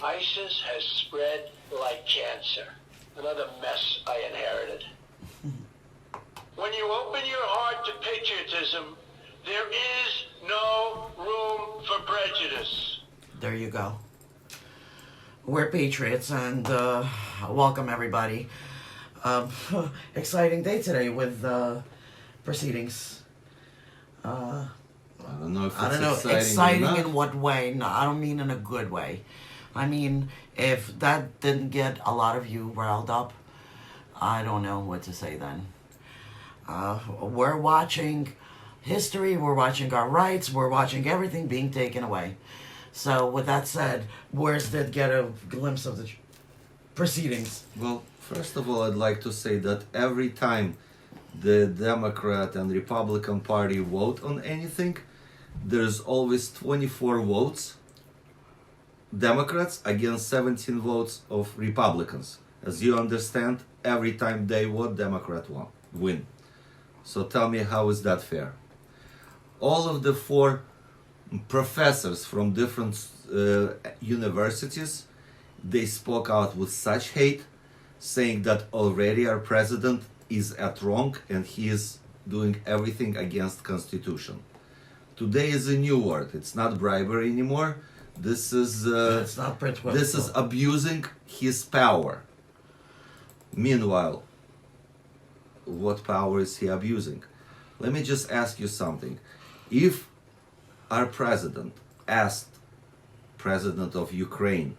ISIS has spread like cancer. Another mess I inherited. When you open your heart to patriotism, there is no room for prejudice. There you go. We're patriots, and welcome everybody. Exciting day today with proceedings. I don't know if it's I don't know, exciting in what way? No, I don't mean in a good way. I mean, if that didn't get a lot of you riled up, I don't know what to say then. We're watching history, we're watching our rights, we're watching everything being taken away. So, with that said, where's did get a glimpse of the proceedings? Well, first of all, I'd like to say that every time the Democrat and Republican Party vote on anything, there's always 24 votes Democrats against 17 votes of Republicans. As you understand, every time they vote, Democrat win. So tell me, how is that fair? All of the four professors from different universities, they spoke out with such hate, saying that already our president is at wrong and he is doing everything against Constitution. Today is a new word. It's not bribery anymore. This is It's not this is abusing his power. Meanwhile, what power is he abusing? Let me just ask you something. If our president asked president of Ukraine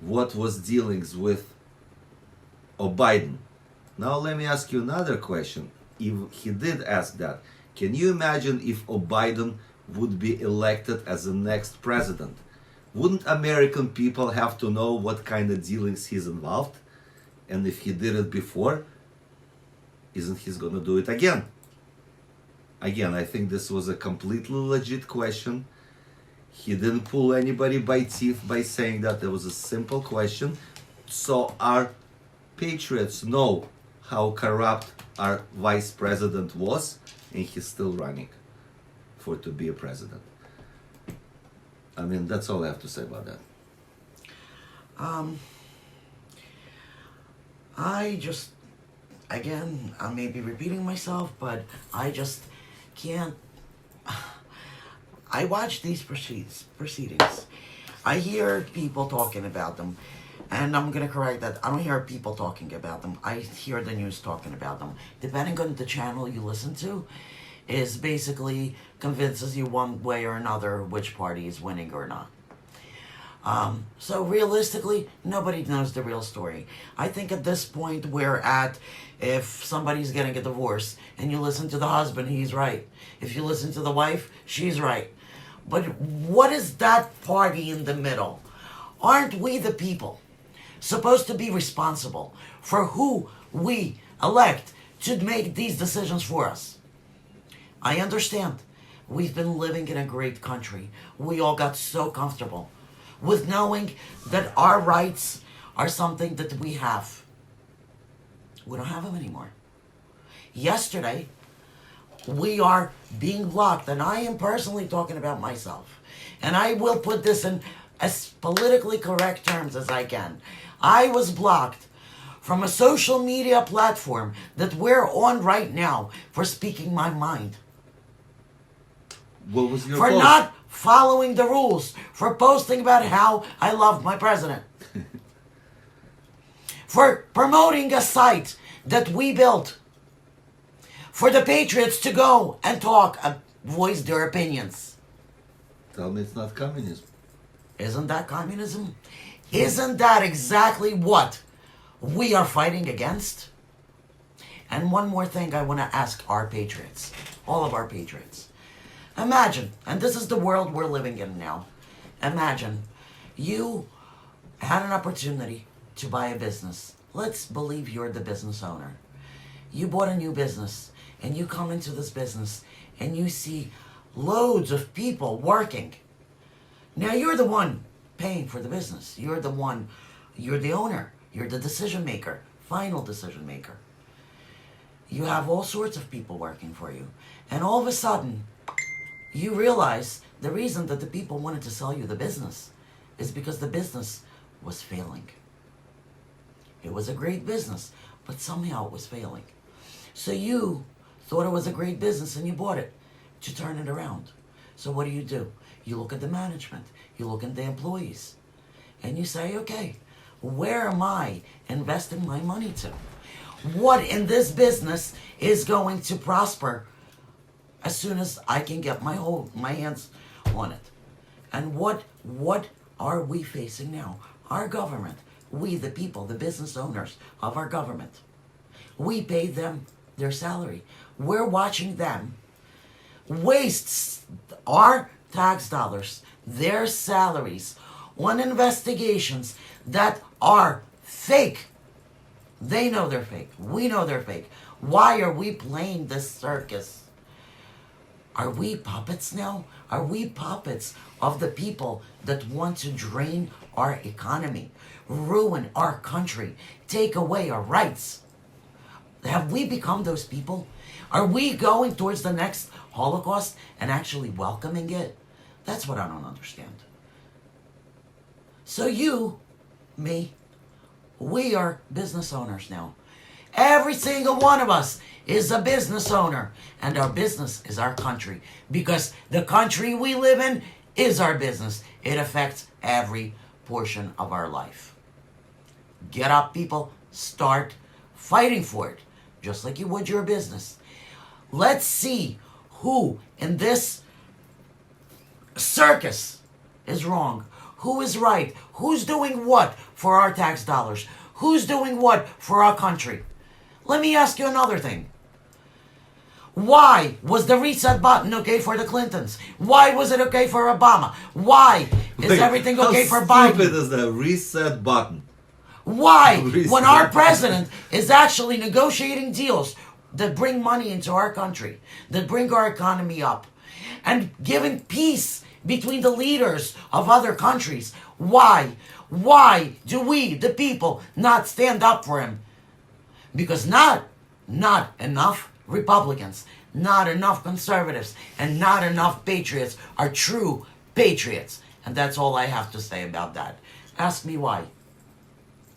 what was dealings with Biden, now let me ask you another question. If he did ask that, can you imagine if Biden would be elected as the next president? Wouldn't American people have to know what kind of dealings he's involved? And if he did it before, isn't he going to do it again? Again, I think this was a completely legit question. He didn't pull anybody by teeth by saying that. There was a simple question. So our patriots know how corrupt our vice president was, and he's still running to be a president. I mean, that's all I have to say about that. I just, again, I may be repeating myself, but I just can't. I watch these proceedings. I hear people talking about them, and I'm going to correct that. I don't hear people talking about them. I hear the news talking about them. Depending on the channel you listen to, is basically convinces you one way or another which party is winning or not. So realistically, nobody knows the real story. I think at this point we're at, if somebody's getting a divorce and you listen to the husband, he's right. If you listen to the wife, she's right. But what is that party in the middle? Aren't we the people supposed to be responsible for who we elect to make these decisions for us? I understand. We've been living in a great country. We all got so comfortable with knowing that our rights are something that we have. We don't have them anymore. Yesterday, we are being blocked, and I am personally talking about myself. And I will put this in as politically correct terms as I can. I was blocked from a social media platform that we're on right now for speaking my mind. What was your for post? Not following the rules, for posting about how I love my president, for promoting a site that we built, for the patriots to go and talk and voice their opinions. Tell me it's not communism. Isn't that communism? Isn't that exactly what we are fighting against? And one more thing I want to ask our patriots, all of our patriots. Imagine, and this is the world we're living in now. Imagine you had an opportunity to buy a business. Let's believe you're the business owner. You bought a new business, and you come into this business, and you see loads of people working. Now you're the one paying for the business. You're the owner. You're the decision maker, final decision maker. You have all sorts of people working for you. And all of a sudden, you realize the reason that the people wanted to sell you the business is because the business was failing. It was a great business, but somehow it was failing. So you thought it was a great business and you bought it to turn it around. So what do? You look at the management, you look at the employees, and you say, okay, where am I investing my money to? What in this business is going to prosper as soon as I can get my hands on it? And what are we facing now? Our government, we the people, the business owners of our government, we pay them their salary. We're watching them waste our tax dollars, their salaries, on investigations that are fake. They know they're fake. We know they're fake. Why are we playing this circus? Are we puppets now? Are we puppets of the people that want to drain our economy, ruin our country, take away our rights? Have we become those people? Are we going towards the next Holocaust and actually welcoming it? That's what I don't understand. So you, me, we are business owners now. Every single one of us is a business owner, and our business is our country, because the country we live in is our business. It affects every portion of our life. Get up, people. Start fighting for it, just like you would your business. Let's see who in this circus is wrong, who is right, who's doing what for our tax dollars, who's doing what for our country. Let me ask you another thing. Why was the reset button okay for the Clintons? Why was it okay for Obama? Why is everything okay for Biden? How stupid is the reset button? Why, when our president is actually negotiating deals that bring money into our country, that bring our economy up, and giving peace between the leaders of other countries, why do we, the people, not stand up for him? Because not enough Republicans, not enough conservatives, and not enough patriots are true patriots. And that's all I have to say about that. Ask me why.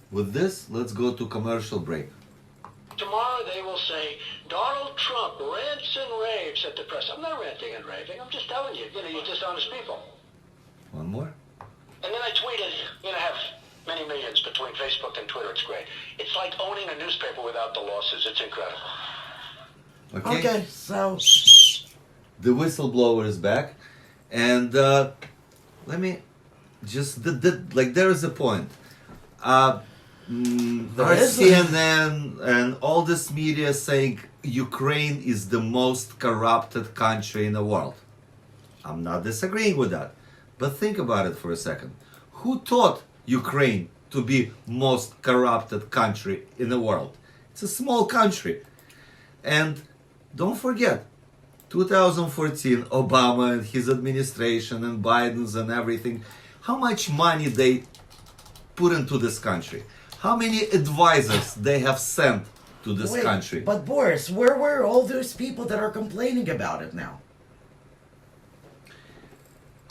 With this, let's go to commercial break. Tomorrow they will say, Donald Trump rants and raves at the press. I'm not ranting and raving. I'm just telling you, you're dishonest people. One more. And then I tweeted, have many millions between Facebook and Twitter. It's great. It's like owning a newspaper without the losses. It's incredible. Okay, so the whistleblower is back, and let me just there is a point. CNN and all this media saying Ukraine is the most corrupted country in the world. I'm not disagreeing with that, but think about it for a second. Who taught Ukraine to be most corrupted country in the world? It's a small country, and don't forget, 2014, Obama and his administration and Biden's and everything, how much money they put into this country, how many advisors they have sent to this country. But Boris, where were all those people that are complaining about it now?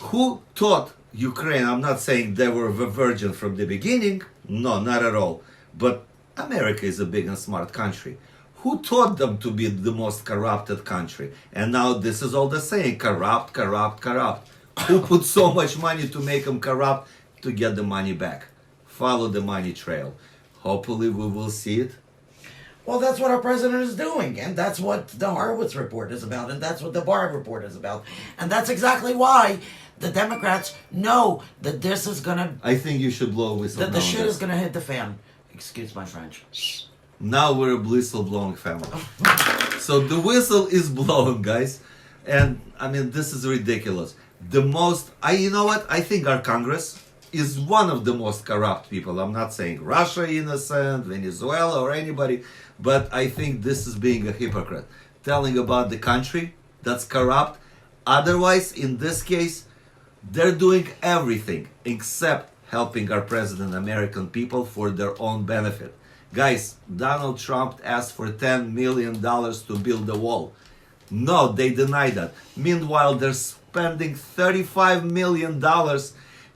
Who taught Ukraine? I'm not saying they were a virgin from the beginning. No, not at all. But America is a big and smart country. Who taught them to be the most corrupted country? And now this is all the same. Corrupt, corrupt, corrupt. Who put so much money to make them corrupt to get the money back? Follow the money trail. Hopefully we will see it. Well, that's what our president is doing. And that's what the Horowitz report is about. And that's what the Barr report is about. And that's exactly why the Democrats know that this is going to... I think you should blow a whistle. That the shit is going to hit the fan. Excuse my French. Now we're a whistle-blowing family. So the whistle is blown, guys. And, this is ridiculous. You know what? I think our Congress is one of the most corrupt people. I'm not saying Russia innocent, Venezuela or anybody, but I think this is being a hypocrite. Telling about the country that's corrupt. Otherwise, in this case, they're doing everything except helping our president, American people, for their own benefit. Guys, Donald Trump asked for $10 million to build a wall. No, they denied that. Meanwhile, they're spending $35 million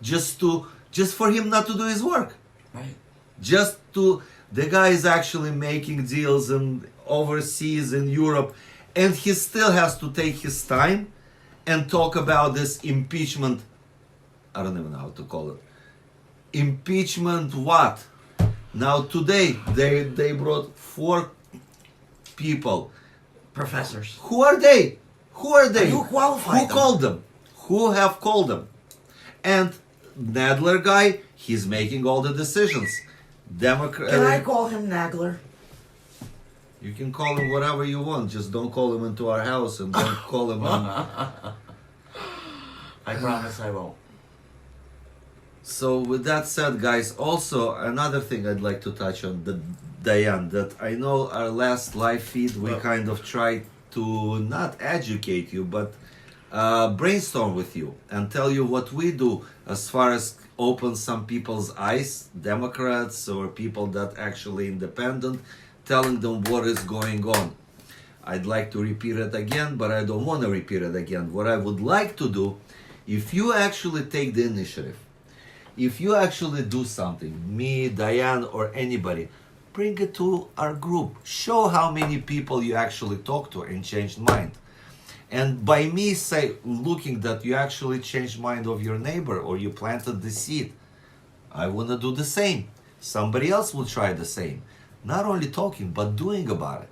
just to just for him not to do his work. Right. Just to, the guy is actually making deals in overseas in Europe, and he still has to take his time and talk about this impeachment. I don't even know how to call it. Impeachment what? Now today they brought 4 people. Professors. Who are they? Who are they? Who qualified Who them? called them? Who have called them? And Nadler guy, he's making all the decisions. Democrat. Can I call him Nagler? You can call him whatever you want. Just don't call him into our house and don't call him on. I promise I won't. So with that said, guys, also another thing I'd like to touch on, the Diane, that I know our last live feed we kind of tried to not educate you, but brainstorm with you and tell you what we do as far as open some people's eyes, Democrats or people that actually independent, telling them what is going on. I'd like to repeat it again, but I don't want to repeat it again. What I would like to do, if you actually take the initiative, if you actually do something, me, Diane, or anybody, bring it to our group. Show how many people you actually talk to and changed mind. And by me looking that you actually changed mind of your neighbor or you planted the seed, I want to do the same. Somebody else will try the same. Not only talking, but doing about it.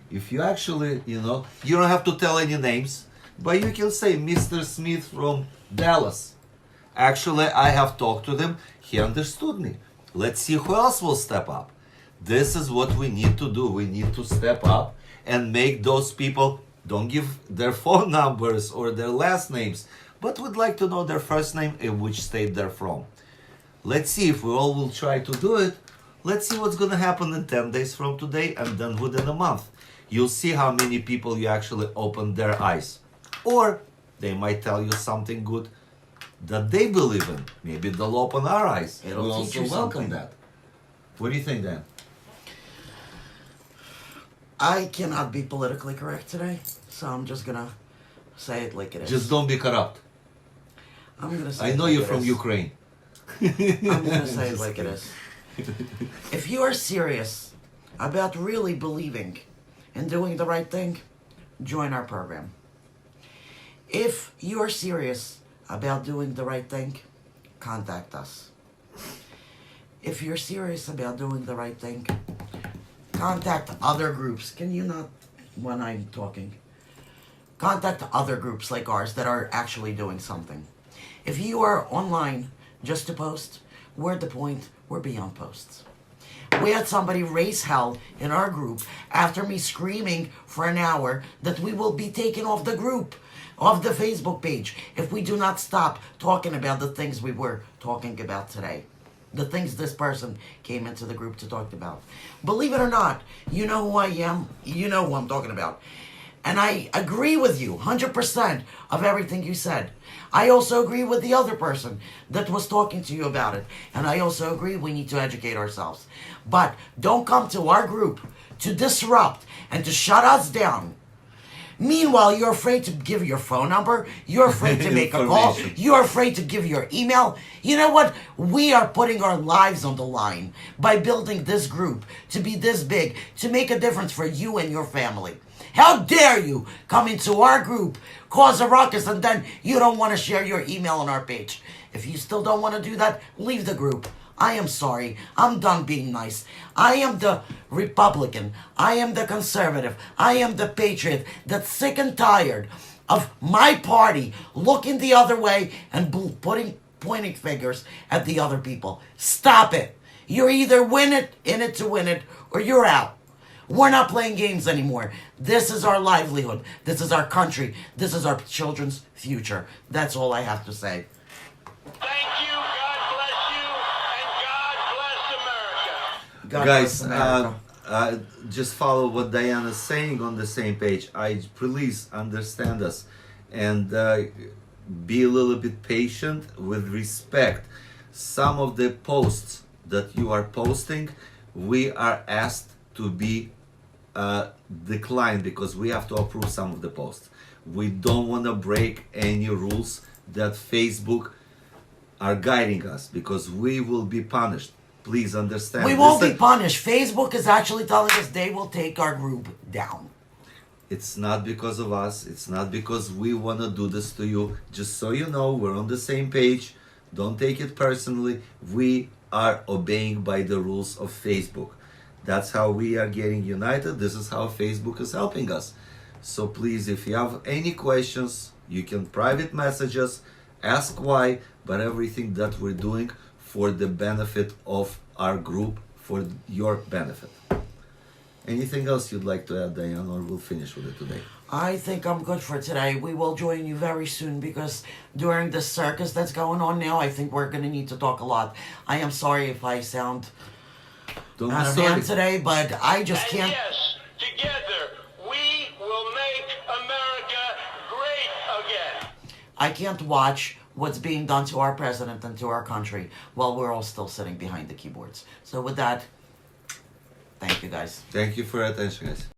If you actually, you don't have to tell any names, but you can say Mr. Smith from Dallas. Actually, I have talked to them. He understood me. Let's see who else will step up. This is what we need to do. We need to step up and make those people, don't give their phone numbers or their last names, but would like to know their first name and which state they're from. Let's see if we all will try to do it. Let's see what's going to happen in 10 days from today, and then within a month. You'll see how many people you actually open their eyes. Or they might tell you something good that they believe in. Maybe they'll open our eyes. It'll We'll teach also you welcome something. that. What do you think, Dan? I cannot be politically correct today, so I'm just gonna say it like it is. Just don't be corrupt. I'm gonna say I it know like you're it from is. Ukraine. I'm gonna say it like it is. If you are serious about really believing and doing the right thing, join our program. If you are serious about doing the right thing, contact us. If you're serious about doing the right thing, contact other groups. Can you not, when I'm talking, contact other groups like ours that are actually doing something. If you are online just to post, we're at the point, we're beyond posts. We had somebody raise hell in our group after me screaming for an hour that we will be taken off the group, off the Facebook page, if we do not stop talking about the things we were talking about today. The things this person came into the group to talk about. Believe it or not, you know who I am, you know who I'm talking about. And I agree with you 100% of everything you said. I also agree with the other person that was talking to you about it. And I also agree we need to educate ourselves. But don't come to our group to disrupt and to shut us down. Meanwhile, you're afraid to give your phone number. You're afraid to make a call. Information. You're afraid to give your email. You know what? We are putting our lives on the line by building this group to be this big, to make a difference for you and your family. How dare you come into our group, cause a ruckus, and then you don't want to share your email on our page. If you still don't want to do that, leave the group. I am sorry. I'm done being nice. I am the Republican. I am the conservative. I am the patriot that's sick and tired of my party looking the other way and pointing fingers at the other people. Stop it. You're either in it to win it, or you're out. We're not playing games anymore. This is our livelihood. This is our country. This is our children's future. That's all I have to say. Thank you. God bless you. And God bless America. God Guys, bless America. just follow what Diana is saying on the same page. Please understand us and be a little bit patient with respect. Some of the posts that you are posting, we are asked to be declined because we have to approve some of the posts. We don't want to break any rules that Facebook are guiding us because we will be punished. Please understand. We won't be Listen, punished. Facebook is actually telling us they will take our group down. it's not because of us. It's not because we want to do this to you. Just so you know, we're on the same page. Don't take it personally. We are obeying by the rules of Facebook. That's how we are getting united. This is how Facebook is helping us. So please, if you have any questions, you can private message us, ask why, but everything that we're doing for the benefit of our group, for your benefit. Anything else you'd like to add, Diane, or we'll finish with it today? I think I'm good for today. We will join you very soon because during this circus that's going on now, I think we're going to need to talk a lot. I am sorry if I sound Don't be out of sorry. hand today, but I just And can't. yes, together we will make America great again. I can't watch what's being done to our president and to our country while we're all still sitting behind the keyboards. So with that, thank you guys. Thank you for your attention, guys.